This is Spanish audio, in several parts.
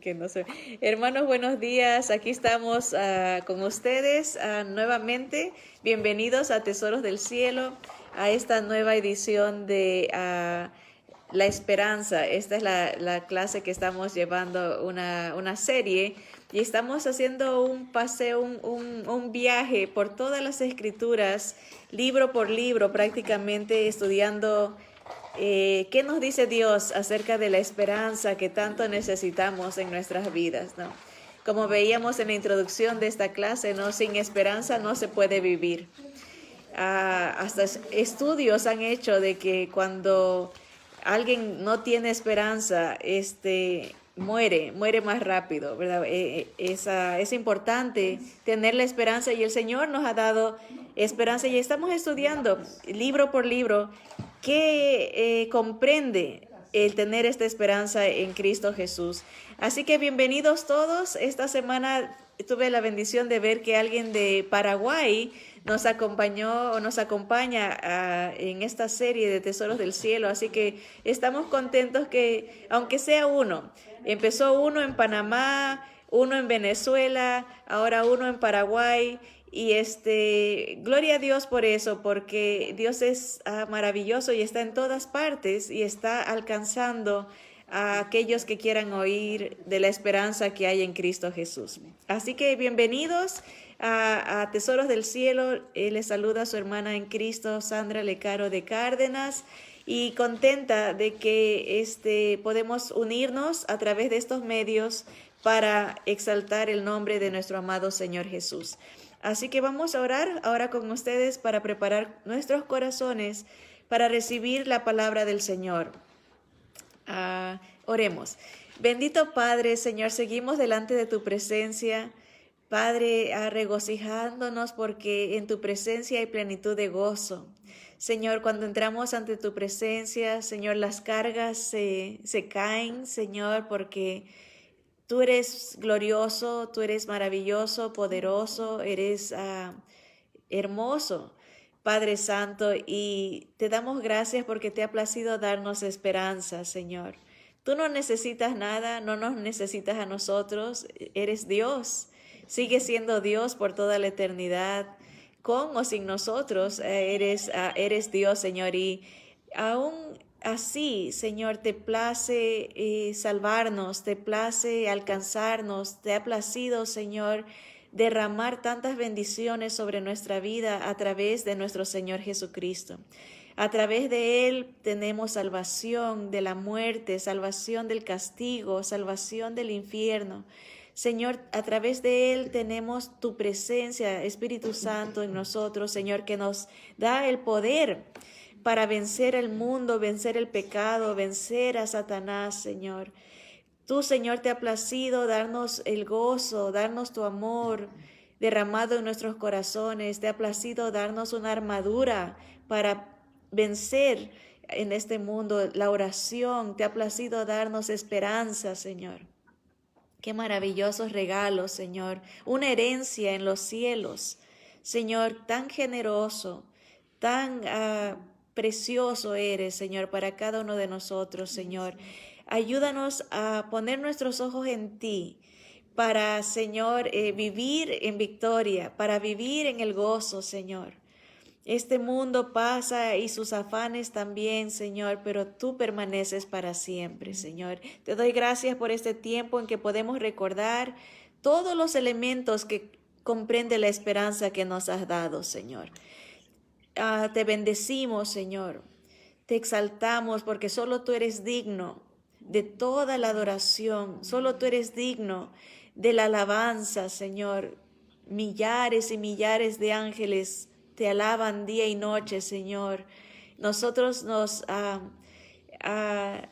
que no sé. Hermanos, buenos días. Aquí estamos con ustedes nuevamente. Bienvenidos a Tesoros del Cielo, a esta nueva edición de La Esperanza. Esta es la clase que estamos llevando, una serie, y estamos haciendo un paseo, un viaje por todas las escrituras, libro por libro, prácticamente estudiando qué nos dice Dios acerca de la esperanza que tanto necesitamos en nuestras vidas, ¿no? Como veíamos en la introducción de esta clase, ¿no? Sin esperanza no se puede vivir. Hasta estudios han hecho de que cuando alguien no tiene esperanza, muere más rápido, ¿verdad? Es importante tener la esperanza, y el Señor nos ha dado esperanza, y estamos estudiando libro por libro que comprende el tener esta esperanza en Cristo Jesús. Así que bienvenidos todos. Esta semana tuve la bendición de ver que alguien de Paraguay nos acompañó o nos acompaña en esta serie de Tesoros del Cielo. Así que estamos contentos que, aunque sea uno, empezó uno en Panamá, uno en Venezuela, ahora uno en Paraguay. Y gloria a Dios por eso, porque Dios es maravilloso y está en todas partes y está alcanzando a aquellos que quieran oír de la esperanza que hay en Cristo Jesús. Así que bienvenidos a Tesoros del Cielo. Les saluda a su hermana en Cristo, Sandra Lecaro de Cárdenas, y contenta de que podemos unirnos a través de estos medios para exaltar el nombre de nuestro amado Señor Jesús. Así que vamos a orar ahora con ustedes para preparar nuestros corazones para recibir la palabra del Señor. Oremos. Bendito Padre, Señor, seguimos delante de tu presencia. Padre, regocijándonos porque en tu presencia hay plenitud de gozo. Señor, cuando entramos ante tu presencia, Señor, las cargas se caen, Señor, porque tú eres glorioso, tú eres maravilloso, poderoso, eres hermoso, Padre Santo, y te damos gracias porque te ha placido darnos esperanza, Señor. Tú no necesitas nada, no nos necesitas a nosotros, eres Dios, sigues siendo Dios por toda la eternidad, con o sin nosotros, eres Dios, Señor, y aún así, Señor, te place salvarnos, te place alcanzarnos, te ha placido, Señor, derramar tantas bendiciones sobre nuestra vida a través de nuestro Señor Jesucristo. A través de Él tenemos salvación de la muerte, salvación del castigo, salvación del infierno. Señor, a través de Él tenemos tu presencia, Espíritu Santo, en nosotros, Señor, que nos da el poder para vencer el mundo, vencer el pecado, vencer a Satanás, Señor. Tú, Señor, te ha placido darnos el gozo, darnos tu amor derramado en nuestros corazones. Te ha placido darnos una armadura para vencer en este mundo, la oración. Te ha placido darnos esperanza, Señor. Qué maravillosos regalos, Señor. Una herencia en los cielos. Señor, tan generoso, tan precioso eres, Señor, para cada uno de nosotros, Señor. Ayúdanos a poner nuestros ojos en ti para, Señor, vivir en victoria, para vivir en el gozo, Señor. Este mundo pasa y sus afanes también, Señor, pero tú permaneces para siempre, Señor. Te doy gracias por este tiempo en que podemos recordar todos los elementos que comprende la esperanza que nos has dado, Señor. Te bendecimos, Señor. Te exaltamos porque solo tú eres digno de toda la adoración. Solo tú eres digno de la alabanza, Señor. Millares y millares de ángeles te alaban día y noche, Señor. Nosotros nos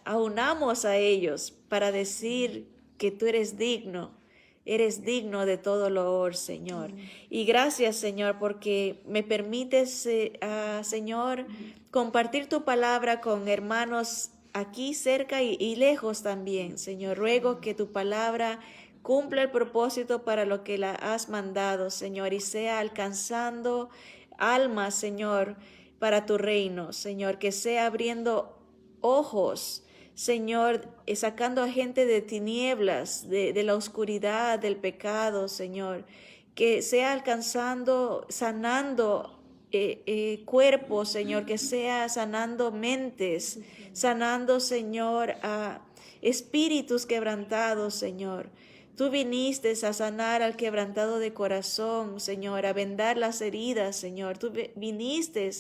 aunamos a ellos para decir que tú eres digno. Eres digno de todo loor, Señor. Y gracias, Señor, porque me permites, Señor, compartir tu palabra con hermanos aquí cerca y lejos también, Señor. Ruego que tu palabra cumpla el propósito para lo que la has mandado, Señor, y sea alcanzando almas, Señor, para tu reino, Señor, que sea abriendo ojos Señor, sacando a gente de tinieblas, de la oscuridad, del pecado, Señor, que sea alcanzando, sanando cuerpos, Señor, que sea sanando mentes, sanando, Señor, a espíritus quebrantados, Señor. Tú viniste a sanar al quebrantado de corazón, Señor, a vendar las heridas, Señor. Tú viniste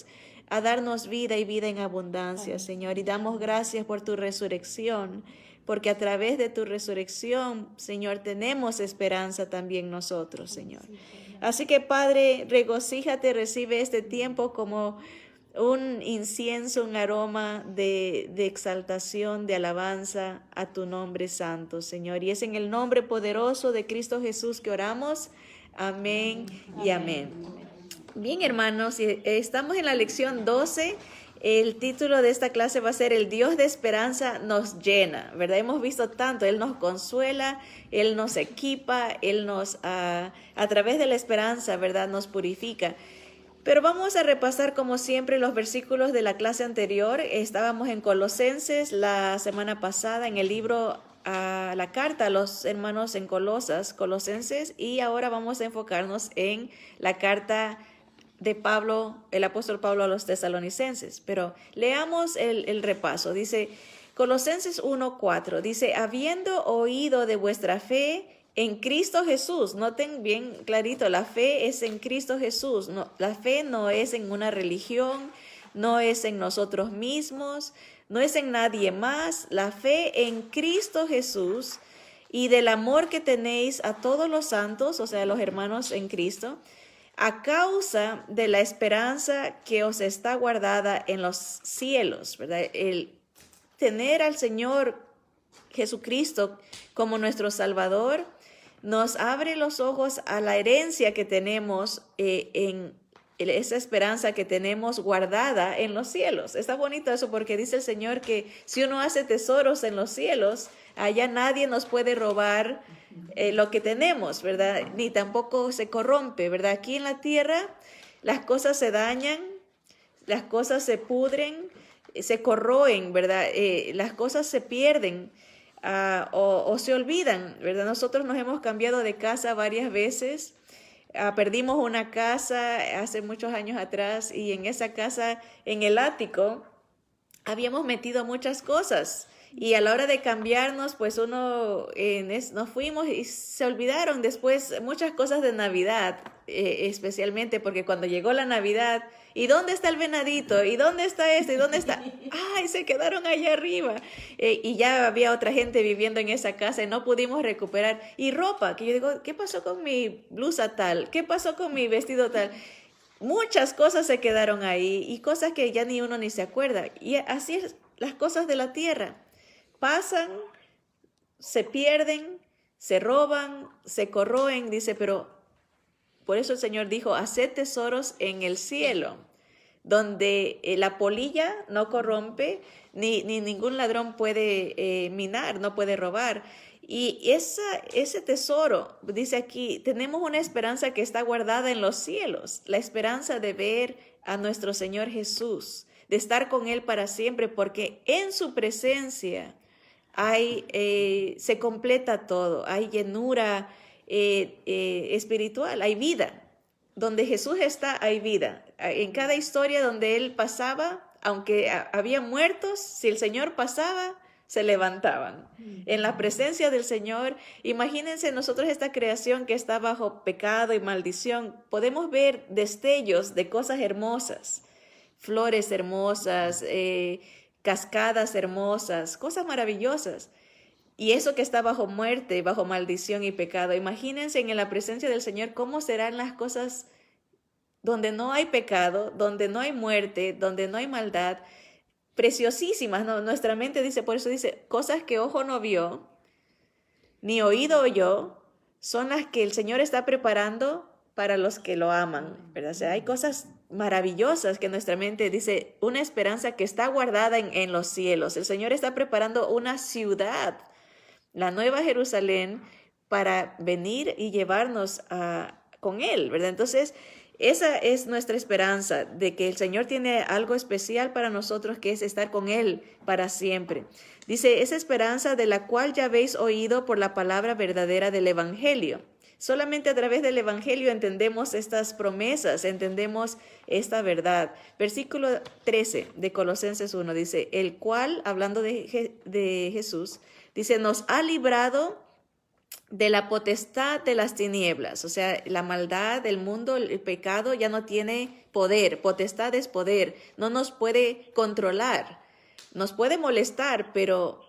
a darnos vida y vida en abundancia, Señor. Y damos gracias por tu resurrección, porque a través de tu resurrección, Señor, tenemos esperanza también nosotros, Señor. Así que, Padre, regocíjate, recibe este tiempo como un incienso, un aroma de exaltación, de alabanza a tu nombre santo, Señor. Y es en el nombre poderoso de Cristo Jesús que oramos. Amén y amén. Bien, hermanos, estamos en la lección 12. El título de esta clase va a ser El Dios de esperanza nos llena, ¿verdad? Hemos visto tanto, Él nos consuela, Él nos equipa, Él nos, a través de la esperanza, ¿verdad? Nos purifica. Pero vamos a repasar como siempre los versículos de la clase anterior. Estábamos en Colosenses la semana pasada, en el libro, la carta a los hermanos en Colosenses, y ahora vamos a enfocarnos en la carta de Pablo, el apóstol Pablo a los tesalonicenses. Pero leamos el repaso. Dice Colosenses 1:4, dice, habiendo oído de vuestra fe en Cristo Jesús. Noten bien clarito, la fe es en Cristo Jesús. No, la fe no es en una religión, no es en nosotros mismos, no es en nadie más. La fe en Cristo Jesús y del amor que tenéis a todos los santos, o sea, los hermanos en Cristo, a causa de la esperanza que os está guardada en los cielos, ¿verdad? El tener al Señor Jesucristo como nuestro Salvador nos abre los ojos a la herencia que tenemos en esa esperanza que tenemos guardada en los cielos. Está bonito eso porque dice el Señor que si uno hace tesoros en los cielos, allá nadie nos puede robar lo que tenemos, ¿verdad? Ni tampoco se corrompe, ¿verdad? Aquí en la tierra las cosas se dañan, las cosas se pudren, se corroen, ¿verdad? Las cosas se pierden o se olvidan, ¿verdad? Nosotros nos hemos cambiado de casa varias veces. Perdimos una casa hace muchos años atrás y en esa casa, en el ático, habíamos metido muchas cosas. Y a la hora de cambiarnos, pues nos fuimos y se olvidaron después muchas cosas de Navidad, especialmente porque cuando llegó la Navidad, ¿y dónde está el venadito? ¿Y dónde está esto? ¿Y dónde está? ¡Ay, se quedaron allá arriba! Y ya había otra gente viviendo en esa casa y no pudimos recuperar. Y ropa, que yo digo, ¿qué pasó con mi blusa tal? ¿Qué pasó con mi vestido tal? Muchas cosas se quedaron ahí y cosas que ya ni uno ni se acuerda. Y así es las cosas de la tierra. Pasan, se pierden, se roban, se corroen, dice, pero por eso el Señor dijo, haced tesoros en el cielo, donde la polilla no corrompe, ni ningún ladrón puede minar, no puede robar. Y ese tesoro, dice aquí, tenemos una esperanza que está guardada en los cielos, la esperanza de ver a nuestro Señor Jesús, de estar con Él para siempre, porque en su presencia se completa todo, hay llenura espiritual, hay vida. Donde Jesús está, hay vida. En cada historia donde Él pasaba, aunque había muertos, si el Señor pasaba, se levantaban. En la presencia del Señor, imagínense nosotros esta creación que está bajo pecado y maldición, podemos ver destellos de cosas hermosas, flores hermosas, cascadas hermosas, cosas maravillosas. Y eso que está bajo muerte, bajo maldición y pecado. Imagínense en la presencia del Señor cómo serán las cosas donde no hay pecado, donde no hay muerte, donde no hay maldad. Preciosísimas, ¿no? Nuestra mente dice, por eso dice, cosas que ojo no vio, ni oído oyó, son las que el Señor está preparando para los que lo aman, ¿verdad? O sea, hay cosas maravillosas que nuestra mente dice, una esperanza que está guardada en los cielos. El Señor está preparando una ciudad, la Nueva Jerusalén, para venir y llevarnos con Él, ¿verdad? Entonces, esa es nuestra esperanza, de que el Señor tiene algo especial para nosotros, que es estar con Él para siempre. Dice, esa esperanza de la cual ya habéis oído por la palabra verdadera del Evangelio. Solamente a través del Evangelio entendemos estas promesas, entendemos esta verdad. Versículo 13 de Colosenses 1 dice, el cual, hablando de Jesús, dice, nos ha librado de la potestad de las tinieblas, o sea, la maldad del mundo, el pecado ya no tiene poder, potestad es poder, no nos puede controlar, nos puede molestar, pero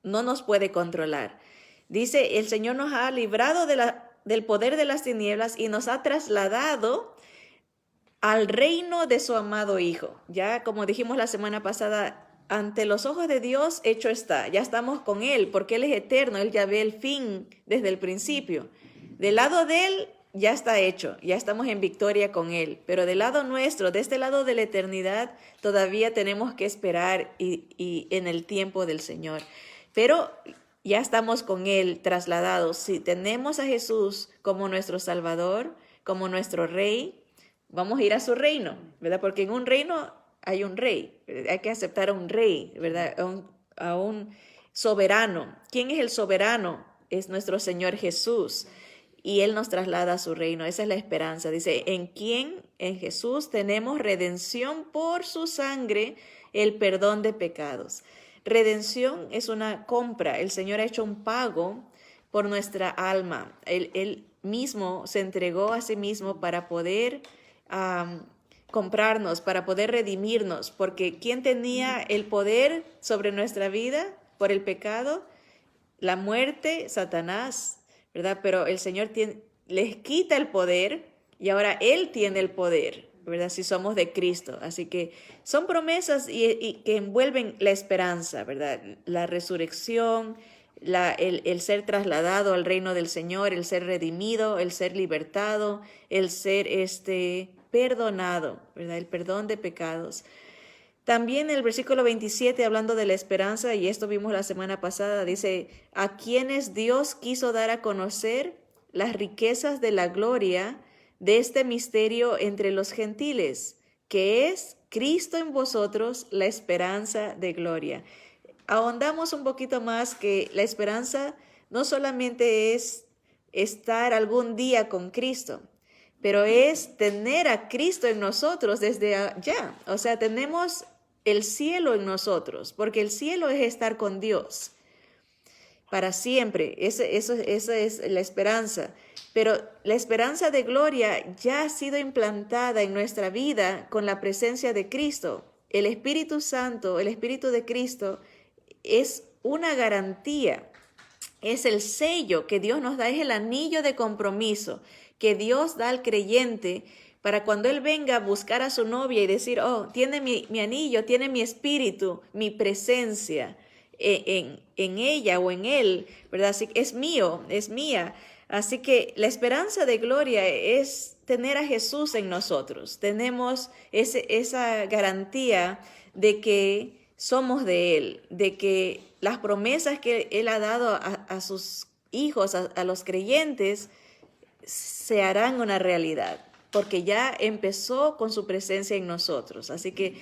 no nos puede controlar. Dice, el Señor nos ha librado del poder de las tinieblas y nos ha trasladado al reino de su amado Hijo. Ya como dijimos la semana pasada, ante los ojos de Dios hecho está, ya estamos con Él, porque Él es eterno, Él ya ve el fin desde el principio. Del lado de Él ya está hecho, ya estamos en victoria con Él, pero del lado nuestro, de este lado de la eternidad, todavía tenemos que esperar y en el tiempo del Señor. Pero ya estamos con Él trasladados. Si tenemos a Jesús como nuestro Salvador, como nuestro Rey, vamos a ir a su reino, ¿verdad? Porque en un reino hay un rey, hay que aceptar a un rey, ¿verdad? A un soberano. ¿Quién es el soberano? Es nuestro Señor Jesús. Y Él nos traslada a su reino. Esa es la esperanza. Dice, ¿en quién? En Jesús tenemos redención por su sangre, el perdón de pecados. Redención es una compra. El Señor ha hecho un pago por nuestra alma. Él mismo se entregó a sí mismo para poder comprarnos, para poder redimirnos, porque ¿quién tenía el poder sobre nuestra vida por el pecado? La muerte, Satanás, ¿verdad? Pero el Señor les quita el poder y ahora Él tiene el poder, ¿verdad? Si somos de Cristo. Así que son promesas y que envuelven la esperanza, ¿verdad? La resurrección, el ser trasladado al reino del Señor, el ser redimido, el ser libertado, el ser perdonado, ¿verdad? El perdón de pecados. También el versículo 27, hablando de la esperanza, y esto vimos la semana pasada, dice, a quienes Dios quiso dar a conocer las riquezas de la gloria de este misterio entre los gentiles, que es Cristo en vosotros, la esperanza de gloria. Ahondamos un poquito más que la esperanza no solamente es estar algún día con Cristo, pero es tener a Cristo en nosotros desde allá. O sea, tenemos el cielo en nosotros, porque el cielo es estar con Dios para siempre. Esa es la esperanza. Pero la esperanza de gloria ya ha sido implantada en nuestra vida con la presencia de Cristo. El Espíritu Santo, el Espíritu de Cristo, es una garantía, es el sello que Dios nos da, es el anillo de compromiso que Dios da al creyente para cuando Él venga a buscar a su novia y decir, oh, tiene mi anillo, tiene mi espíritu, mi presencia en ella o en Él, ¿verdad? Así que es mío, es mía. Así que la esperanza de gloria es tener a Jesús en nosotros. Tenemos esa garantía de que somos de Él, de que las promesas que Él ha dado a sus hijos, a los creyentes, se harán una realidad, porque ya empezó con su presencia en nosotros. Así que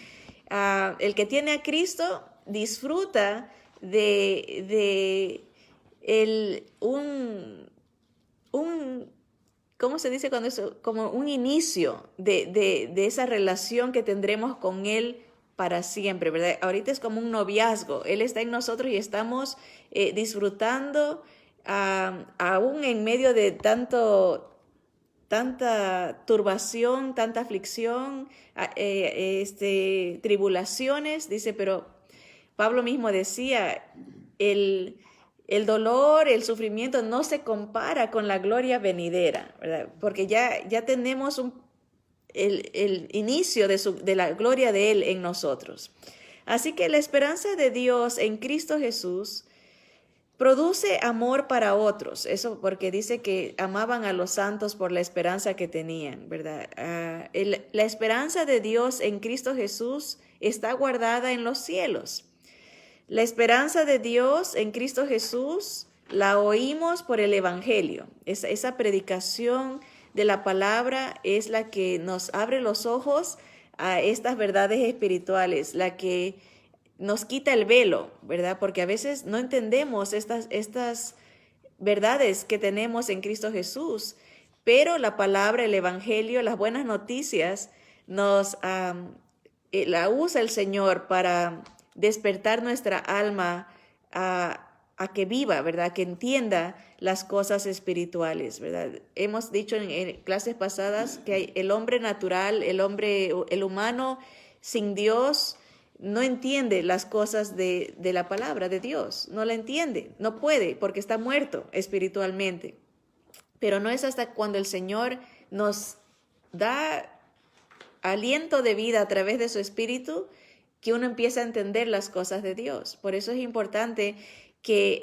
el que tiene a Cristo disfruta de ¿cómo se dice cuando eso? Como un inicio de esa relación que tendremos con Él para siempre, ¿verdad? Ahorita es como un noviazgo. Él está en nosotros y estamos disfrutando aún en medio de tanta turbación, tanta aflicción, tribulaciones, dice, pero Pablo mismo decía, el dolor, el sufrimiento no se compara con la gloria venidera, ¿verdad? Porque ya tenemos el inicio de la gloria de Él en nosotros. Así que la esperanza de Dios en Cristo Jesús produce amor para otros. Eso porque dice que amaban a los santos por la esperanza que tenían, ¿verdad? La esperanza de Dios en Cristo Jesús está guardada en los cielos. La esperanza de Dios en Cristo Jesús la oímos por el Evangelio, esa predicación de la palabra es la que nos abre los ojos a estas verdades espirituales, la que nos quita el velo, ¿verdad? Porque a veces no entendemos estas verdades que tenemos en Cristo Jesús, pero la palabra, el evangelio, las buenas noticias la usa el Señor para despertar nuestra alma a que viva, ¿verdad? Que entienda las cosas espirituales, ¿verdad? Hemos dicho en clases pasadas que el hombre natural, el humano sin Dios no entiende las cosas de la palabra de Dios, no la entiende, no puede porque está muerto espiritualmente. Pero no es hasta cuando el Señor nos da aliento de vida a través de su espíritu que uno empieza a entender las cosas de Dios. Por eso es importante que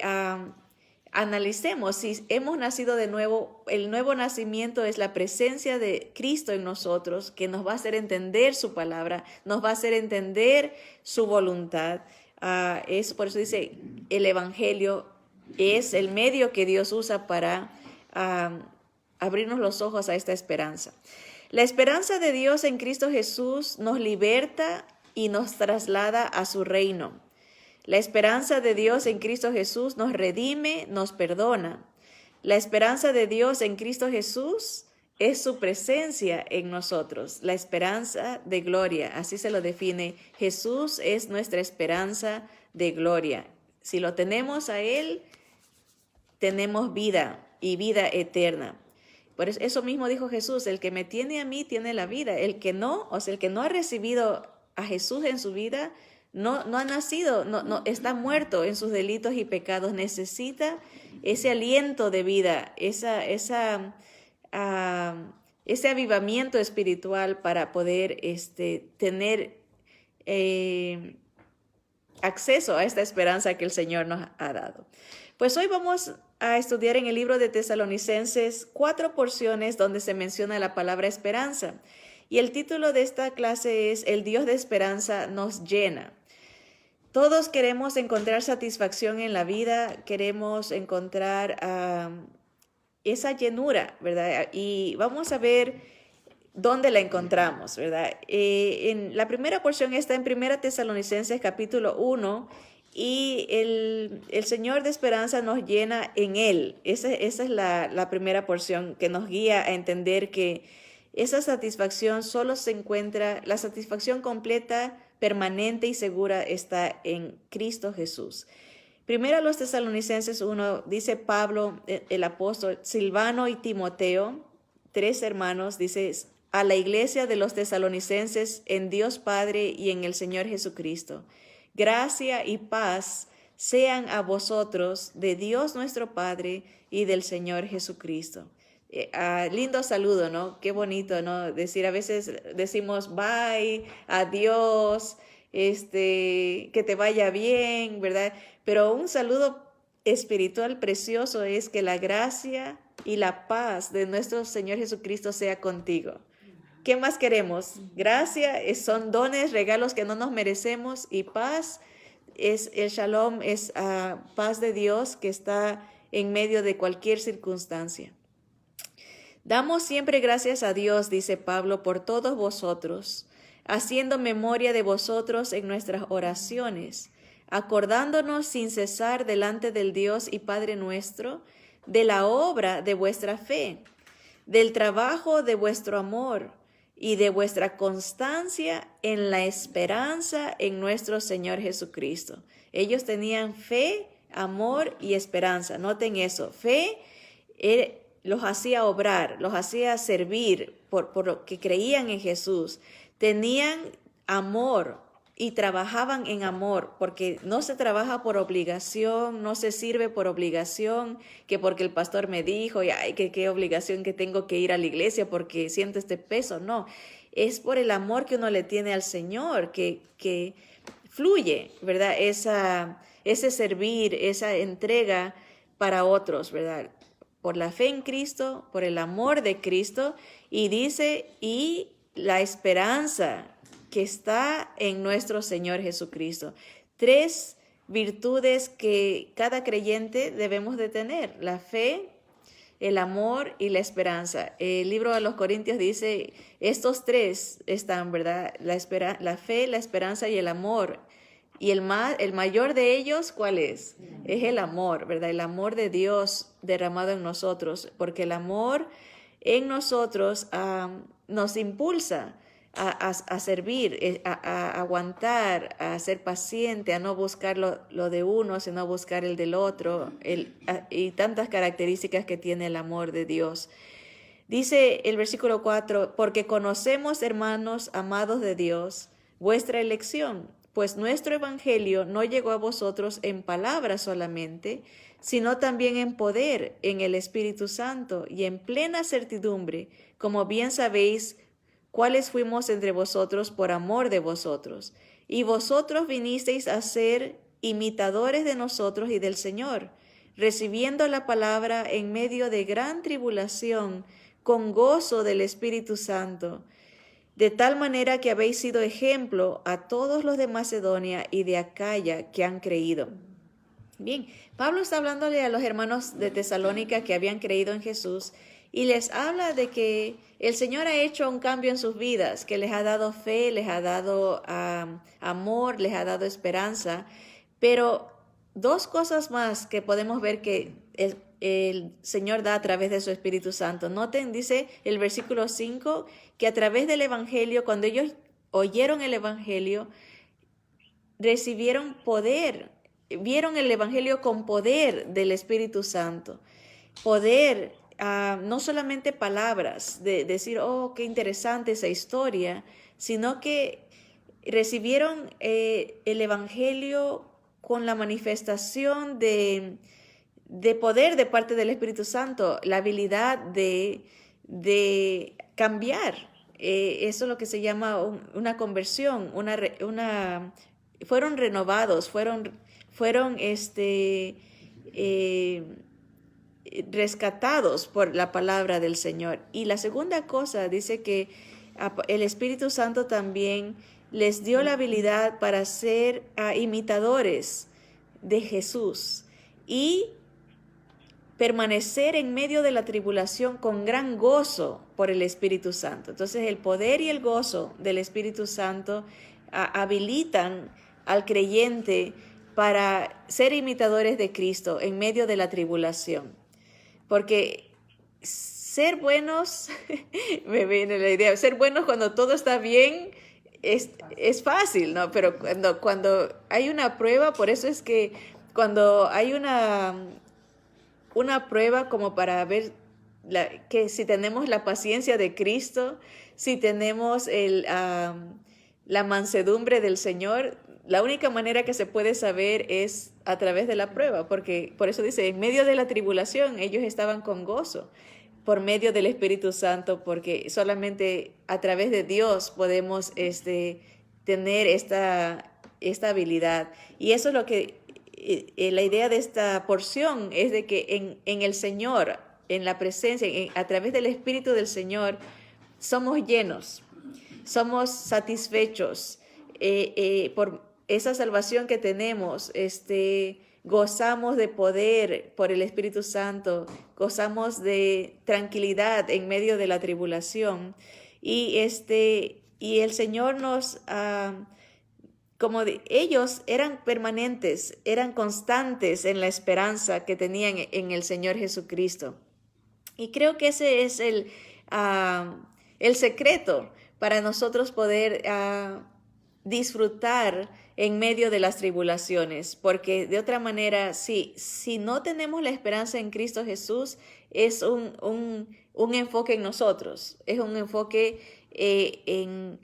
analicemos si hemos nacido de nuevo. El nuevo nacimiento es la presencia de Cristo en nosotros, que nos va a hacer entender su palabra, nos va a hacer entender su voluntad. Por eso dice, el evangelio es el medio que Dios usa para abrirnos los ojos a esta esperanza. La esperanza de Dios en Cristo Jesús nos liberta y nos traslada a su reino. La esperanza de Dios en Cristo Jesús nos redime, nos perdona. La esperanza de Dios en Cristo Jesús es su presencia en nosotros, la esperanza de gloria. Así se lo define. Jesús es nuestra esperanza de gloria. Si lo tenemos a Él, tenemos vida y vida eterna. Por eso mismo dijo Jesús, el que me tiene a mí tiene la vida. El que no, o sea, el que no ha recibido a Jesús en su vida, no ha nacido, no está muerto en sus delitos y pecados. Necesita ese aliento de vida, ese avivamiento espiritual para poder tener acceso a esta esperanza que el Señor nos ha dado. Pues hoy vamos a estudiar en el libro de Tesalonicenses 4 porciones donde se menciona la palabra esperanza. Y el título de esta clase es El Dios de esperanza nos llena. Todos queremos encontrar satisfacción en la vida, queremos encontrar esa llenura, ¿verdad? Y vamos a ver dónde la encontramos, ¿verdad? En la primera porción está en 1 Tesalonicenses capítulo 1 y el Señor de esperanza nos llena en Él. Esa es la primera porción que nos guía a entender que esa satisfacción solo se encuentra, la satisfacción completa, permanente y segura está en Cristo Jesús. Primero a los Tesalonicenses 1 dice Pablo, el apóstol, Silvano y Timoteo, 3 hermanos, dice a la iglesia de los Tesalonicenses en Dios Padre y en el Señor Jesucristo. Gracia y paz sean a vosotros de Dios nuestro Padre y del Señor Jesucristo. Lindo saludo, ¿no? Qué bonito, ¿no? Decir, a veces decimos bye, adiós, que te vaya bien, ¿verdad? Pero un saludo espiritual precioso es que la gracia y la paz de nuestro Señor Jesucristo sea contigo. ¿Qué más queremos? Gracia son dones, regalos que no nos merecemos, y paz es el shalom, es paz de Dios que está en medio de cualquier circunstancia. Damos siempre gracias a Dios, dice Pablo, por todos vosotros, haciendo memoria de vosotros en nuestras oraciones, acordándonos sin cesar delante del Dios y Padre nuestro, de la obra de vuestra fe, del trabajo de vuestro amor y de vuestra constancia en la esperanza en nuestro Señor Jesucristo. Ellos tenían fe, amor y esperanza. Noten eso, fe los hacía obrar, los hacía servir por lo que creían en Jesús. Tenían amor y trabajaban en amor, porque no se trabaja por obligación, no se sirve por obligación, que porque el pastor me dijo, y ay, que qué obligación que tengo que ir a la iglesia porque siento este peso. No, es por el amor que uno le tiene al Señor, que fluye, ¿verdad? Ese servir, esa entrega para otros, ¿verdad? Por la fe en Cristo, por el amor de Cristo, y dice, y la esperanza que está en nuestro Señor Jesucristo. 3 virtudes que cada creyente debemos de tener: la fe, el amor y la esperanza. El libro de los Corintios dice, estos tres están, ¿verdad? La fe, la esperanza y el amor. Y el mayor de ellos, ¿cuál es? Es el amor, ¿verdad? El amor de Dios derramado en nosotros, porque el amor en nosotros nos impulsa a servir, a aguantar, a ser paciente, a no buscar lo de uno, sino buscar el del otro, y tantas características que tiene el amor de Dios. Dice el versículo 4, porque conocemos, hermanos amados de Dios, vuestra elección, pues nuestro evangelio no llegó a vosotros en palabras solamente, sino también en poder, en el Espíritu Santo y en plena certidumbre, como bien sabéis, cuáles fuimos entre vosotros por amor de vosotros. Y vosotros vinisteis a ser imitadores de nosotros y del Señor, recibiendo la palabra en medio de gran tribulación, con gozo del Espíritu Santo, de tal manera que habéis sido ejemplo a todos los de Macedonia y de Acaya que han creído. Bien, Pablo está hablándole a los hermanos de Tesalónica que habían creído en Jesús y les habla de que el Señor ha hecho un cambio en sus vidas, que les ha dado fe, les ha dado amor, les ha dado esperanza, pero dos cosas más que podemos ver que el Señor da a través de su Espíritu Santo. Noten, dice el versículo 5, que a través del Evangelio, cuando ellos oyeron el Evangelio, recibieron poder, vieron el Evangelio con poder del Espíritu Santo. Poder, no solamente palabras, de decir, oh, qué interesante esa historia, sino que recibieron el Evangelio con la manifestación de poder de parte del Espíritu Santo, la habilidad de cambiar. Eso es lo que se llama una conversión, fueron renovados, fueron rescatados por la palabra del Señor. Y la segunda cosa dice que el Espíritu Santo también les dio la habilidad para ser imitadores de Jesús y permanecer en medio de la tribulación con gran gozo por el Espíritu Santo. Entonces el poder y el gozo del Espíritu Santo habilitan al creyente para ser imitadores de Cristo en medio de la tribulación. Porque ser buenos, me viene la idea, ser buenos cuando todo está bien es fácil, ¿no? Pero cuando hay una prueba, por eso es que cuando hay una prueba como para ver que si tenemos la paciencia de Cristo, si tenemos la mansedumbre del Señor, la única manera que se puede saber es a través de la prueba, porque por eso dice, en medio de la tribulación ellos estaban con gozo, por medio del Espíritu Santo, porque solamente a través de Dios podemos tener esta habilidad. Y eso es lo que la idea de esta porción es de que en el Señor, en la presencia, a través del Espíritu del Señor, somos llenos, somos satisfechos por esa salvación que tenemos, gozamos de poder por el Espíritu Santo, gozamos de tranquilidad en medio de la tribulación y el Señor nos ellos eran permanentes, eran constantes en la esperanza que tenían en el Señor Jesucristo. Y creo que ese es el secreto para nosotros poder disfrutar en medio de las tribulaciones, porque de otra manera, si no tenemos la esperanza en Cristo Jesús, es un enfoque en nosotros, es un enfoque en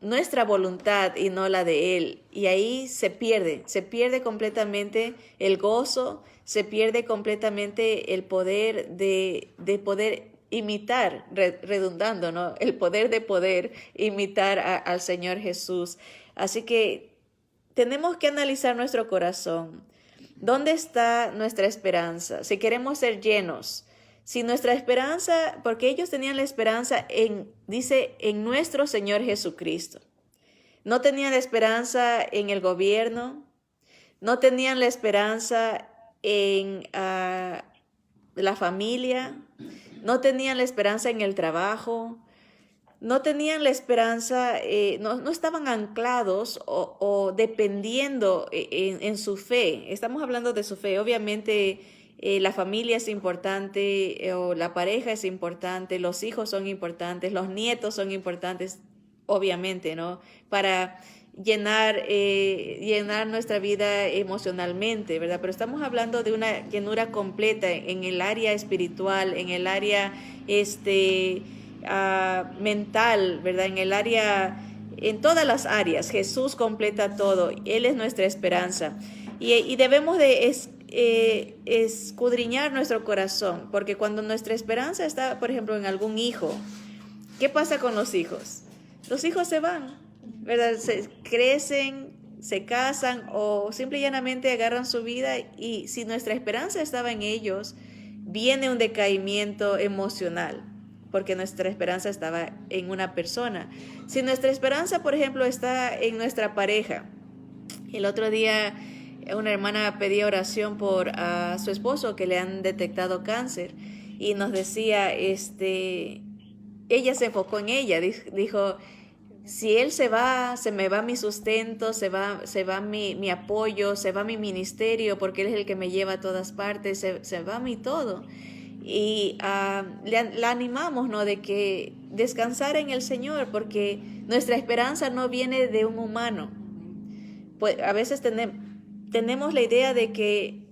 nuestra voluntad y no la de Él. Y ahí se pierde completamente el gozo, se pierde completamente el poder de poder imitar, redundando, ¿no? El poder de poder imitar al Señor Jesús. Así que tenemos que analizar nuestro corazón. ¿Dónde está nuestra esperanza? Si queremos ser llenos, si nuestra esperanza, porque ellos tenían la esperanza en nuestro Señor Jesucristo. No tenían la esperanza en el gobierno, no tenían la esperanza en la familia, no tenían la esperanza en el trabajo, no tenían la esperanza, no estaban anclados o dependiendo en su fe. Estamos hablando de su fe. Obviamente la familia es importante, o la pareja es importante, los hijos son importantes, los nietos son importantes, obviamente, ¿no? Para llenar nuestra vida emocionalmente, ¿verdad? Pero estamos hablando de una llenura completa en el área espiritual, en el área mental, ¿verdad? En todas las áreas. Jesús completa todo. Él es nuestra esperanza. Y debemos de escudriñar nuestro corazón, porque cuando nuestra esperanza está, por ejemplo, en algún hijo, ¿qué pasa con los hijos? Los hijos se van, ¿verdad? Se crecen, se casan o simple y llanamente agarran su vida, y si nuestra esperanza estaba en ellos, viene un decaimiento emocional, porque nuestra esperanza estaba en una persona. Si nuestra esperanza, por ejemplo, está en nuestra pareja, el otro día una hermana pedía oración por su esposo que le han detectado cáncer, y nos decía, ella se enfocó en ella, dijo, si él se va, se me va mi sustento, se va mi apoyo, se va mi ministerio, porque él es el que me lleva a todas partes, se va mi todo. Y la animamos, ¿no? De que descansar en el Señor, porque nuestra esperanza no viene de un humano. Pues a veces tenemos la idea de que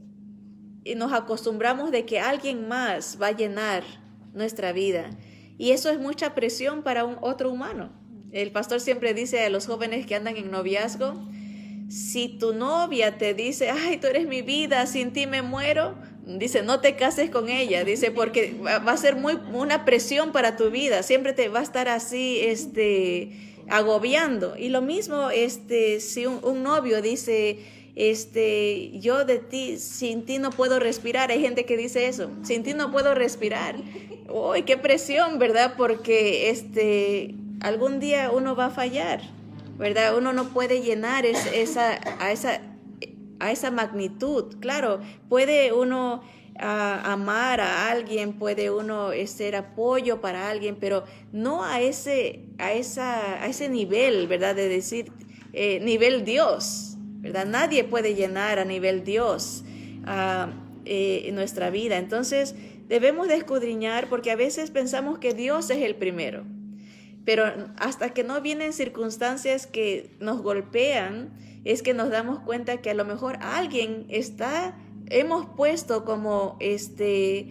nos acostumbramos de que alguien más va a llenar nuestra vida, y eso es mucha presión para otro humano. El pastor siempre dice a los jóvenes que andan en noviazgo, si tu novia te dice, ay, tú eres mi vida, sin ti me muero, dice, no te cases con ella, dice, porque va a ser una presión para tu vida, siempre te va a estar así, agobiando. Y lo mismo, si un novio dice, yo de ti, sin ti no puedo respirar, hay gente que dice eso, sin ti no puedo respirar. Uy, qué presión, ¿verdad? Porque algún día uno va a fallar, ¿verdad? Uno no puede llenar a esa magnitud. Claro, puede uno amar a alguien, puede uno ser apoyo para alguien, pero no a ese nivel, ¿verdad? De decir, nivel Dios, ¿verdad? Nadie puede llenar a nivel Dios en nuestra vida. Entonces, debemos de escudriñar, porque a veces pensamos que Dios es el primero, pero hasta que no vienen circunstancias que nos golpean, es que nos damos cuenta que a lo mejor alguien hemos puesto como ese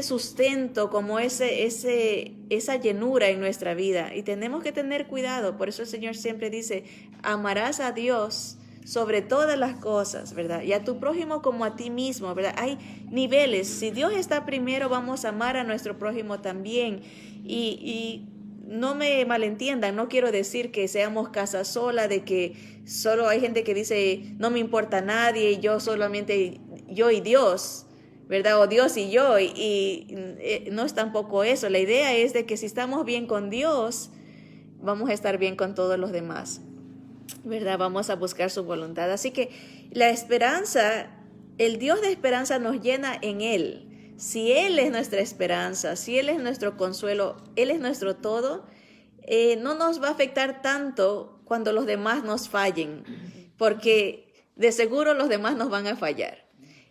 sustento, como esa llenura en nuestra vida, y tenemos que tener cuidado. Por eso el Señor siempre dice, amarás a Dios sobre todas las cosas, ¿verdad? Y a tu prójimo como a ti mismo, ¿verdad? Hay niveles. Si Dios está primero, vamos a amar a nuestro prójimo también. Y no me malentiendan, no quiero decir que seamos casa sola, de que solo hay gente que dice, no me importa nadie, yo solamente, yo y Dios, ¿verdad? O Dios y yo, no es tampoco eso. La idea es de que si estamos bien con Dios, vamos a estar bien con todos los demás, ¿verdad? Vamos a buscar su voluntad. Así que la esperanza, el Dios de esperanza nos llena en Él. Si Él es nuestra esperanza, si Él es nuestro consuelo, Él es nuestro todo, no nos va a afectar tanto cuando los demás nos fallen, porque de seguro los demás nos van a fallar.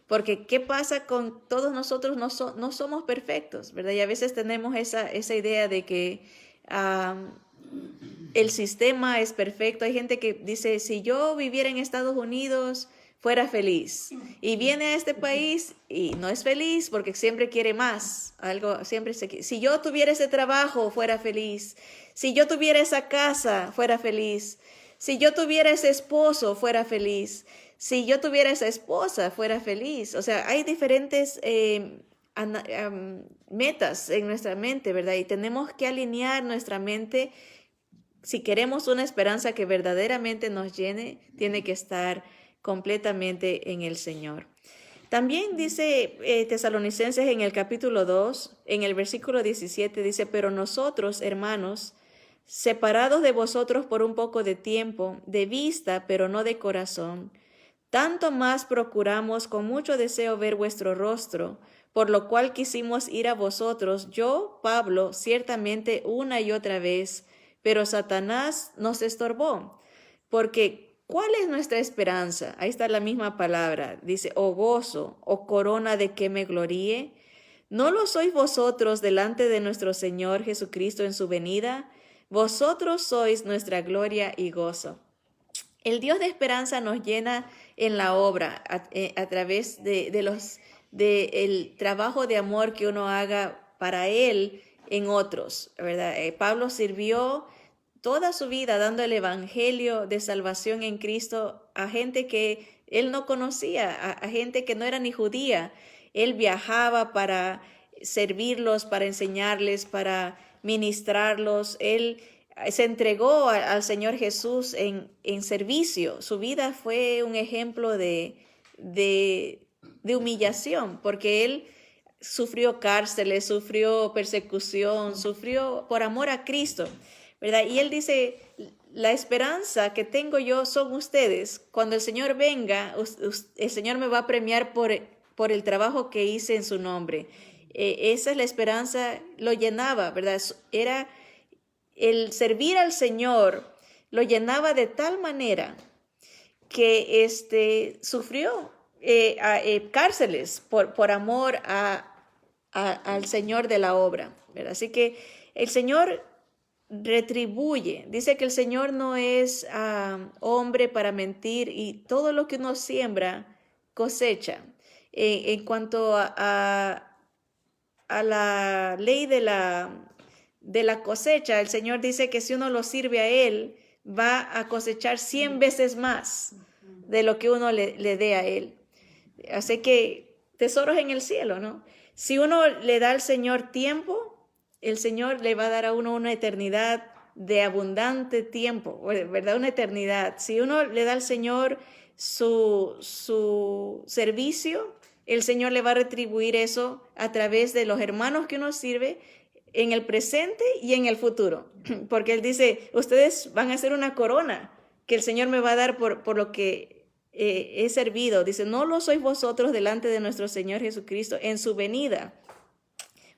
Porque ¿qué pasa con todos nosotros? No somos perfectos, ¿verdad? Y a veces tenemos esa idea de que el sistema es perfecto. Hay gente que dice, si yo viviera en Estados Unidos, fuera feliz. Y viene a este país y no es feliz porque siempre quiere más. Si yo tuviera ese trabajo, fuera feliz. Si yo tuviera esa casa, fuera feliz. Si yo tuviera ese esposo, fuera feliz. Si yo tuviera esa esposa, fuera feliz. O sea, hay diferentes metas en nuestra mente, ¿verdad? Y tenemos que alinear nuestra mente. Si queremos una esperanza que verdaderamente nos llene, tiene que estar completamente en el Señor. También dice Tesalonicenses en el capítulo 2, en el versículo 17, dice, pero nosotros, hermanos, separados de vosotros por un poco de tiempo, de vista, pero no de corazón, Tanto más procuramos con mucho deseo ver vuestro rostro, por lo cual quisimos ir a vosotros, yo, Pablo, ciertamente una y otra vez, pero Satanás nos estorbó, porque ¿cuál es nuestra esperanza? Ahí está la misma palabra, dice, o gozo, o corona de que me gloríe. ¿No lo sois vosotros delante de nuestro Señor Jesucristo en su venida? Vosotros sois nuestra gloria y gozo. El Dios de esperanza nos llena en la obra a través del trabajo de amor que uno haga para Él en otros, ¿verdad? Pablo sirvió toda su vida dando el evangelio de salvación en Cristo a gente que él no conocía, a gente que no era ni judía. Él viajaba para servirlos, para enseñarles, para ministrarlos. Él se entregó al Señor Jesús en servicio. Su vida fue un ejemplo de humillación, porque él sufrió cárceles, sufrió persecución, sufrió por amor a Cristo, ¿verdad? Y él dice, la esperanza que tengo yo son ustedes. Cuando el Señor venga, el Señor me va a premiar por el trabajo que hice en su nombre. Esa es la esperanza, lo llenaba, ¿verdad? Era el servir al Señor, lo llenaba de tal manera que sufrió cárceles por amor al Señor de la obra, ¿verdad? Así que el Señor retribuye. Dice que el Señor no es hombre para mentir y todo lo que uno siembra cosecha. En cuanto a la ley de la cosecha, el Señor dice que si uno lo sirve a Él, va a cosechar 100 veces más de lo que uno le dé a Él. Así que tesoros en el cielo, ¿no? Si uno le da al Señor tiempo, el Señor le va a dar a uno una eternidad de abundante tiempo, ¿verdad? Una eternidad. Si uno le da al Señor su servicio, el Señor le va a retribuir eso a través de los hermanos que uno sirve en el presente y en el futuro. Porque Él dice, ustedes van a hacer una corona que el Señor me va a dar por lo que he servido. Dice, no lo sois vosotros delante de nuestro Señor Jesucristo en su venida.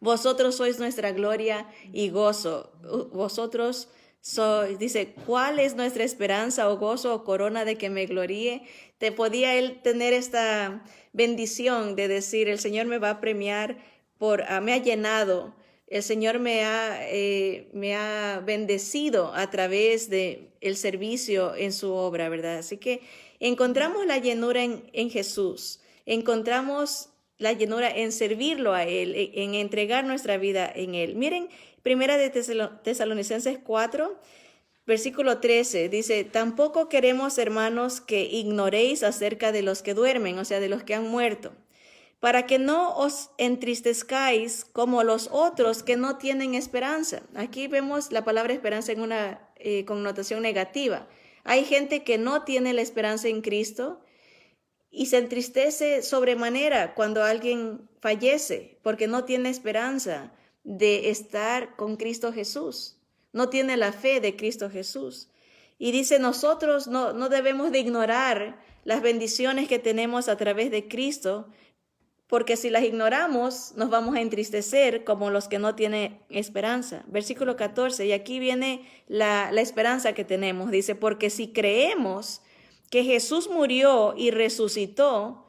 Vosotros sois nuestra gloria y gozo. Vosotros sois, dice, ¿cuál es nuestra esperanza o gozo o corona de que me gloríe? Te podía él tener esta bendición de decir, el Señor me va a premiar me ha llenado, el Señor me ha bendecido a través de el servicio en su obra, ¿verdad? Así que encontramos la llenura en Jesús, encontramos la llenura en servirlo a Él, en entregar nuestra vida en Él. Miren, Primera de Tesalonicenses 4, versículo 13, dice, tampoco queremos, hermanos, que ignoréis acerca de los que duermen, o sea, de los que han muerto, para que no os entristezcáis como los otros que no tienen esperanza. Aquí vemos la palabra esperanza en una connotación negativa. Hay gente que no tiene la esperanza en Cristo y se entristece sobremanera cuando alguien fallece porque no tiene esperanza de estar con Cristo Jesús. No tiene la fe de Cristo Jesús. Y dice, nosotros no debemos de ignorar las bendiciones que tenemos a través de Cristo, porque si las ignoramos nos vamos a entristecer como los que no tienen esperanza. Versículo 14, y aquí viene la esperanza que tenemos. Dice, porque si creemos que Jesús murió y resucitó,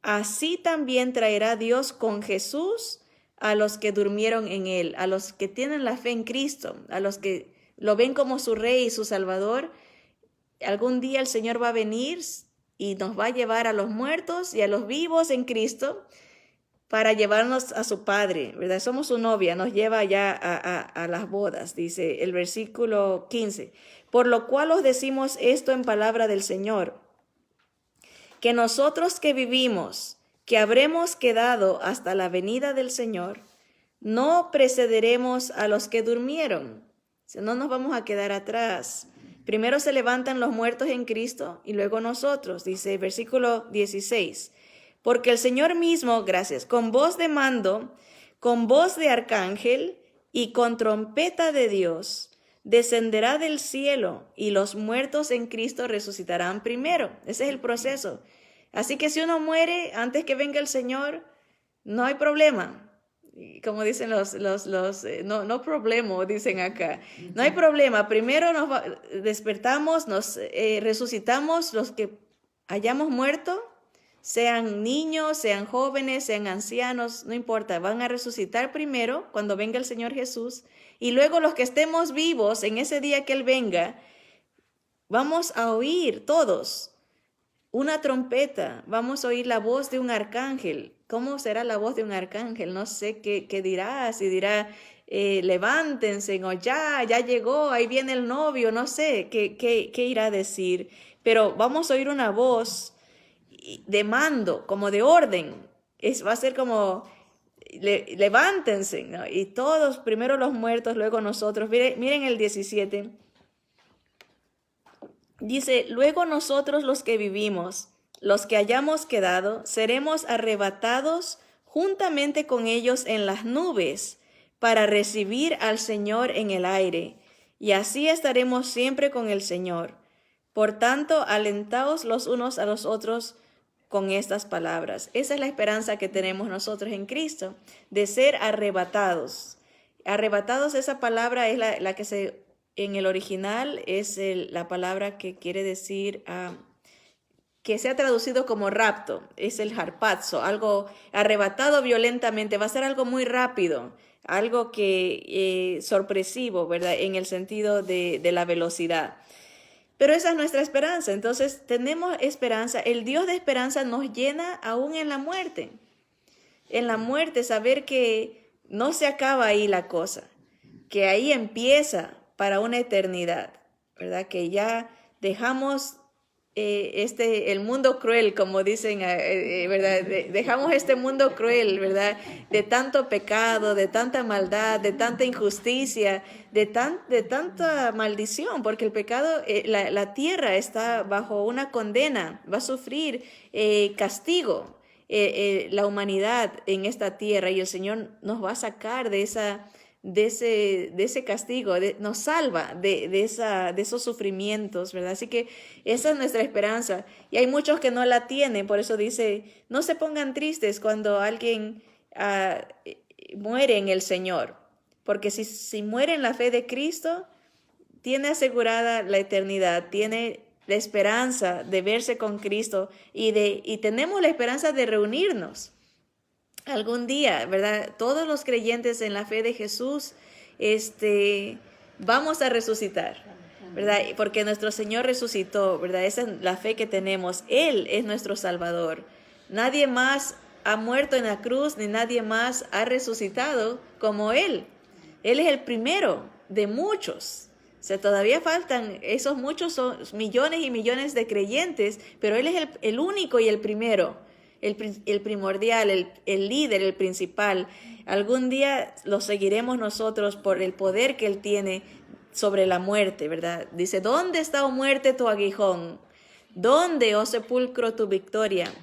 así también traerá Dios con Jesús a los que durmieron en Él, a los que tienen la fe en Cristo, a los que lo ven como su Rey y su Salvador. Algún día el Señor va a venir y nos va a llevar a los muertos y a los vivos en Cristo para llevarnos a su Padre, ¿verdad? Somos su novia, nos lleva ya a las bodas, dice el versículo 15. Por lo cual os decimos esto en palabra del Señor, que nosotros que vivimos, que habremos quedado hasta la venida del Señor, no precederemos a los que durmieron. No nos vamos a quedar atrás. Primero se levantan los muertos en Cristo y luego nosotros, dice el versículo 16. Porque el Señor mismo, con voz de mando, con voz de arcángel y con trompeta de Dios, descenderá del cielo y los muertos en Cristo resucitarán primero. Ese es el proceso. Así que si uno muere antes que venga el Señor, no hay problema. Y como dicen no problema, dicen acá. No hay problema. Primero despertamos, nos resucitamos los que hayamos muerto, sean niños, sean jóvenes, sean ancianos, no importa. Van a resucitar primero cuando venga el Señor Jesús. Y luego los que estemos vivos en ese día que Él venga, vamos a oír todos una trompeta, vamos a oír la voz de un arcángel. ¿Cómo será la voz de un arcángel? No sé qué dirá, si dirá, levántense, o ya llegó, ahí viene el novio, no sé qué irá a decir. Pero vamos a oír una voz de mando, como de orden. Va a ser como, levántense, ¿no? Y todos, primero los muertos, luego nosotros. Miren el 17. Dice, luego nosotros los que vivimos, los que hayamos quedado, seremos arrebatados juntamente con ellos en las nubes para recibir al Señor en el aire, y así estaremos siempre con el Señor. Por tanto, alentaos los unos a los otros con estas palabras. Esa es la esperanza que tenemos nosotros en Cristo, de ser arrebatados. Arrebatados, esa palabra es la que en el original es la palabra que quiere decir que se ha traducido como rapto, es el harpazo, algo arrebatado violentamente, va a ser algo muy rápido, algo que sorpresivo, ¿verdad? En el sentido de la velocidad. Pero esa es nuestra esperanza, entonces tenemos esperanza, el Dios de esperanza nos llena aún en la muerte. En la muerte saber que no se acaba ahí la cosa, que ahí empieza para una eternidad, ¿verdad? Que ya dejamos el mundo cruel, como dicen, ¿verdad? Dejamos este mundo cruel, ¿verdad? De tanto pecado, de tanta maldad, de tanta injusticia, de tanta maldición, porque el pecado, la tierra está bajo una condena, va a sufrir castigo, la humanidad en esta tierra, y el Señor nos va a sacar de ese castigo, nos salva de esos sufrimientos, ¿verdad? Así que esa es nuestra esperanza. Y hay muchos que no la tienen, por eso dice, no se pongan tristes cuando alguien muere en el Señor, porque si muere en la fe de Cristo, tiene asegurada la eternidad, tiene la esperanza de verse con Cristo y tenemos la esperanza de reunirnos algún día, ¿verdad? Todos los creyentes en la fe de Jesús, vamos a resucitar, ¿verdad? Porque nuestro Señor resucitó, ¿verdad? Esa es la fe que tenemos. Él es nuestro Salvador. Nadie más ha muerto en la cruz, ni nadie más ha resucitado como Él. Él es el primero de muchos. O sea, todavía faltan, esos muchos son millones y millones de creyentes, pero Él es el único y el primero. El primordial, el líder, el principal. Algún día lo seguiremos nosotros por el poder que Él tiene sobre la muerte, ¿verdad? Dice, ¿dónde está, oh muerte, tu aguijón? ¿Dónde, oh sepulcro, tu victoria?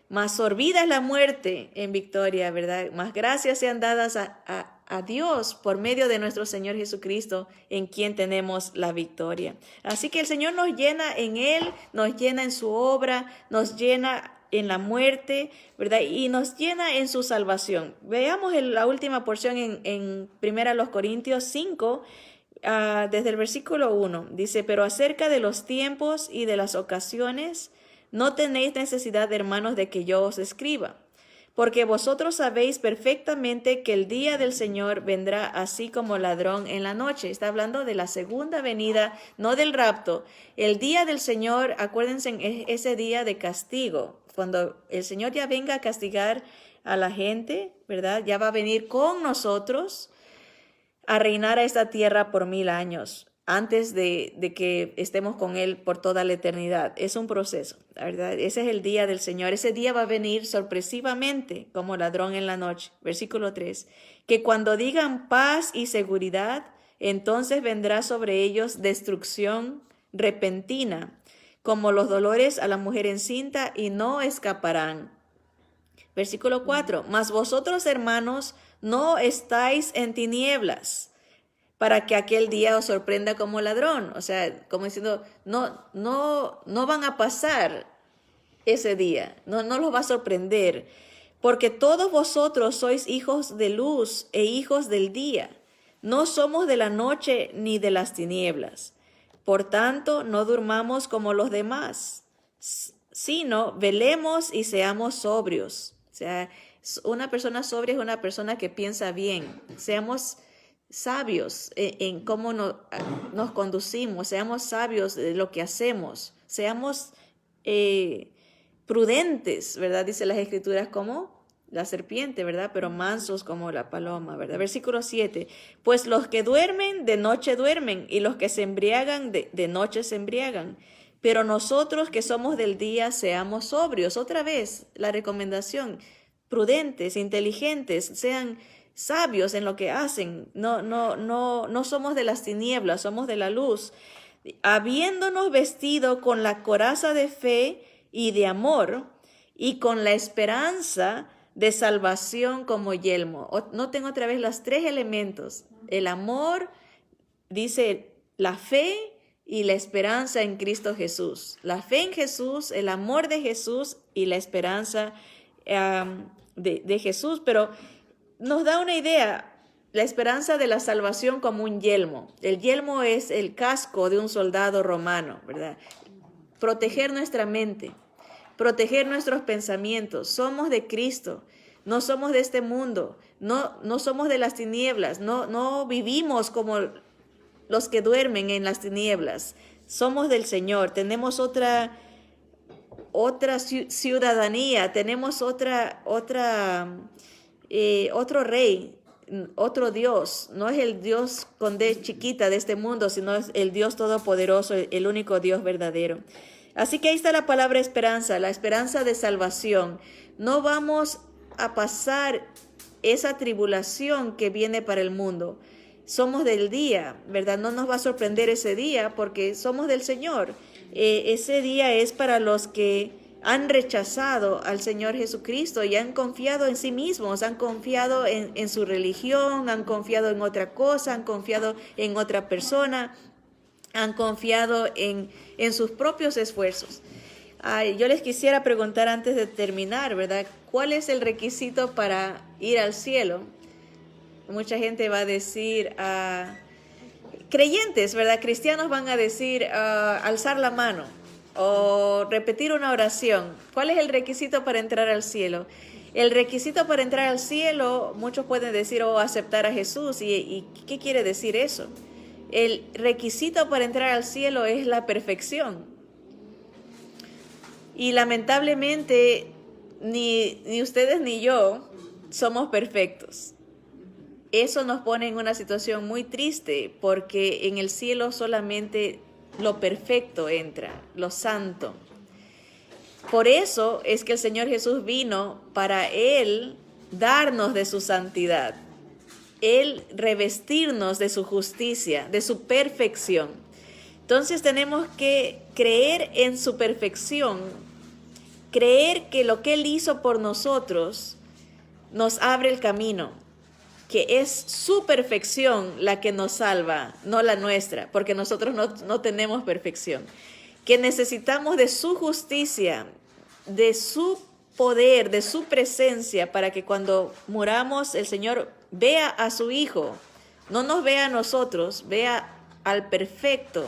Mas sorbida es la muerte en victoria, ¿verdad? Mas gracias sean dadas a Dios por medio de nuestro Señor Jesucristo, en quien tenemos la victoria. Así que el Señor nos llena en Él, nos llena en su obra, nos llena en la muerte, ¿verdad? Y nos llena en su salvación. Veamos la última porción en 1 Corintios 5, desde el versículo 1. Dice, pero acerca de los tiempos y de las ocasiones, no tenéis necesidad, hermanos, de que yo os escriba, porque vosotros sabéis perfectamente que el día del Señor vendrá así como ladrón en la noche. Está hablando de la segunda venida, no del rapto. El día del Señor, acuérdense, es ese día de castigo. Cuando el Señor ya venga a castigar a la gente, ¿verdad? Ya va a venir con nosotros a reinar a esta tierra por 1000 años, antes de que estemos con Él por toda la eternidad. Es un proceso, ¿verdad? Ese es el día del Señor. Ese día va a venir sorpresivamente como ladrón en la noche. Versículo 3. Que cuando digan paz y seguridad, entonces vendrá sobre ellos destrucción repentina, como los dolores a la mujer encinta, y no escaparán. Versículo 4. Mas vosotros, hermanos, no estáis en tinieblas, para que aquel día os sorprenda como ladrón. O sea, como diciendo, no van a pasar ese día, no los va a sorprender, porque todos vosotros sois hijos de luz e hijos del día. No somos de la noche ni de las tinieblas. Por tanto, no durmamos como los demás, sino velemos y seamos sobrios. O sea, una persona sobria es una persona que piensa bien. Seamos sabios en cómo nos conducimos, seamos sabios de lo que hacemos, seamos prudentes, ¿verdad? Dice las Escrituras, como la serpiente, ¿verdad? Pero mansos como la paloma, ¿verdad? Versículo 7. Pues los que duermen, de noche duermen, y los que se embriagan, de noche se embriagan. Pero nosotros que somos del día, seamos sobrios. Otra vez, la recomendación, prudentes, inteligentes, sean sabios en lo que hacen. No somos de las tinieblas, somos de la luz. Habiéndonos vestido con la coraza de fe y de amor, y con la esperanza de salvación como yelmo. Noten otra vez los tres elementos. El amor, dice la fe y la esperanza en Cristo Jesús. La fe en Jesús, el amor de Jesús y la esperanza de Jesús. Pero nos da una idea, la esperanza de la salvación como un yelmo. El yelmo es el casco de un soldado romano, ¿verdad? Proteger nuestra mente, proteger nuestros pensamientos. Somos de Cristo, no somos de este mundo, no somos de las tinieblas, no vivimos como los que duermen en las tinieblas. Somos del Señor, tenemos otra ciudadanía, tenemos otro rey, otro Dios. No es el Dios con D chiquita de este mundo, sino es el Dios todopoderoso, el único Dios verdadero. Así que ahí está la palabra esperanza, la esperanza de salvación. No vamos a pasar esa tribulación que viene para el mundo. Somos del día, ¿verdad? No nos va a sorprender ese día porque somos del Señor. Ese día es para los que han rechazado al Señor Jesucristo y han confiado en sí mismos, han confiado en su religión, han confiado en otra cosa, han confiado en otra persona, han confiado en sus propios esfuerzos. Yo les quisiera preguntar antes de terminar, ¿verdad? ¿Cuál es el requisito para ir al cielo? Mucha gente va a decir, creyentes, ¿verdad? Cristianos van a decir alzar la mano o repetir una oración. ¿Cuál es el requisito para entrar al cielo? El requisito para entrar al cielo, muchos pueden decir, aceptar a Jesús. ¿Y qué quiere decir eso? El requisito para entrar al cielo es la perfección. Y lamentablemente ni ustedes ni yo somos perfectos. Eso nos pone en una situación muy triste porque en el cielo solamente lo perfecto entra, lo santo. Por eso es que el Señor Jesús vino para Él darnos de su santidad. Él revestirnos de su justicia, de su perfección. Entonces tenemos que creer en su perfección, creer que lo que Él hizo por nosotros nos abre el camino, que es su perfección la que nos salva, no la nuestra, porque nosotros no tenemos perfección. Que necesitamos de su justicia, de su poder, de su presencia, para que cuando muramos el Señor vea a su Hijo, no nos vea a nosotros, vea al perfecto,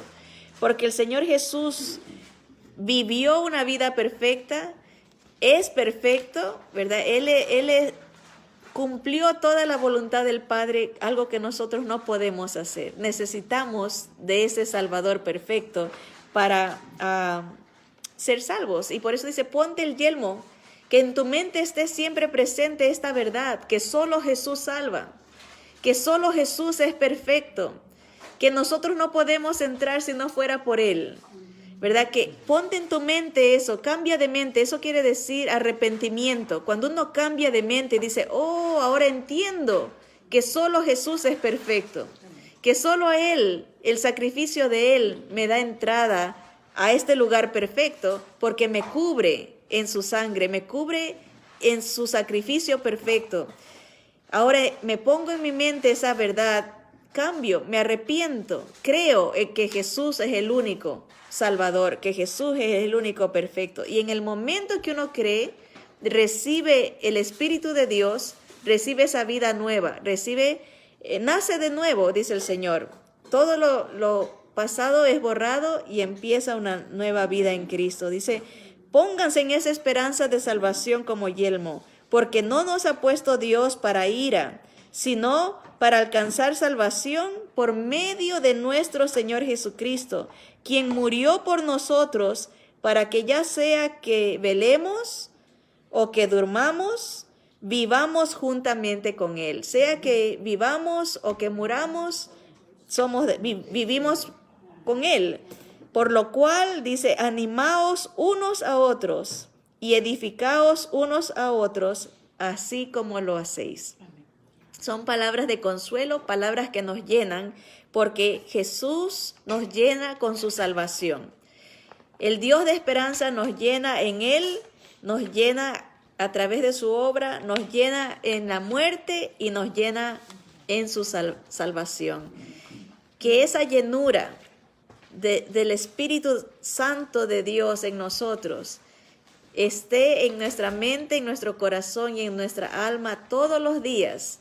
porque el Señor Jesús vivió una vida perfecta, es perfecto, ¿verdad? Él cumplió toda la voluntad del Padre, algo que nosotros no podemos hacer. Necesitamos de ese Salvador perfecto para ser salvos. Y por eso dice, ponte el yelmo, que en tu mente esté siempre presente esta verdad, que solo Jesús salva, que solo Jesús es perfecto, que nosotros no podemos entrar si no fuera por Él. ¿Verdad? Que ponte en tu mente eso, cambia de mente, eso quiere decir arrepentimiento. Cuando uno cambia de mente y dice, ahora entiendo que solo Jesús es perfecto, que solo a Él, el sacrificio de Él me da entrada a este lugar perfecto porque me cubre en su sangre, me cubre en su sacrificio perfecto. Ahora me pongo en mi mente esa verdad cambio, me arrepiento, creo en que Jesús es el único Salvador, que Jesús es el único perfecto. Y en el momento que uno cree, recibe el Espíritu de Dios, recibe esa vida nueva, nace de nuevo, dice el Señor. Todo lo pasado es borrado y empieza una nueva vida en Cristo. Dice, pónganse en esa esperanza de salvación como yelmo, porque no nos ha puesto Dios para ira, sino para alcanzar salvación por medio de nuestro Señor Jesucristo, quien murió por nosotros, para que ya sea que velemos o que durmamos, vivamos juntamente con Él. Sea que vivamos o que muramos, vivimos con Él. Por lo cual dice, animaos unos a otros y edificaos unos a otros, así como lo hacéis. Son palabras de consuelo, palabras que nos llenan, porque Jesús nos llena con su salvación. El Dios de esperanza nos llena en Él, nos llena a través de su obra, nos llena en la muerte y nos llena en su salvación. Que esa llenura del Espíritu Santo de Dios en nosotros esté en nuestra mente, en nuestro corazón y en nuestra alma todos los días,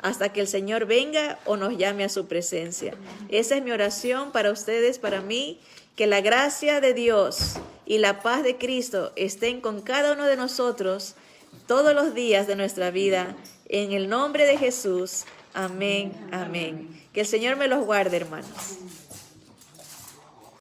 hasta que el Señor venga o nos llame a su presencia. Esa es mi oración para ustedes, para mí, que la gracia de Dios y la paz de Cristo estén con cada uno de nosotros todos los días de nuestra vida. En el nombre de Jesús, amén, amén. Que el Señor me los guarde, hermanos.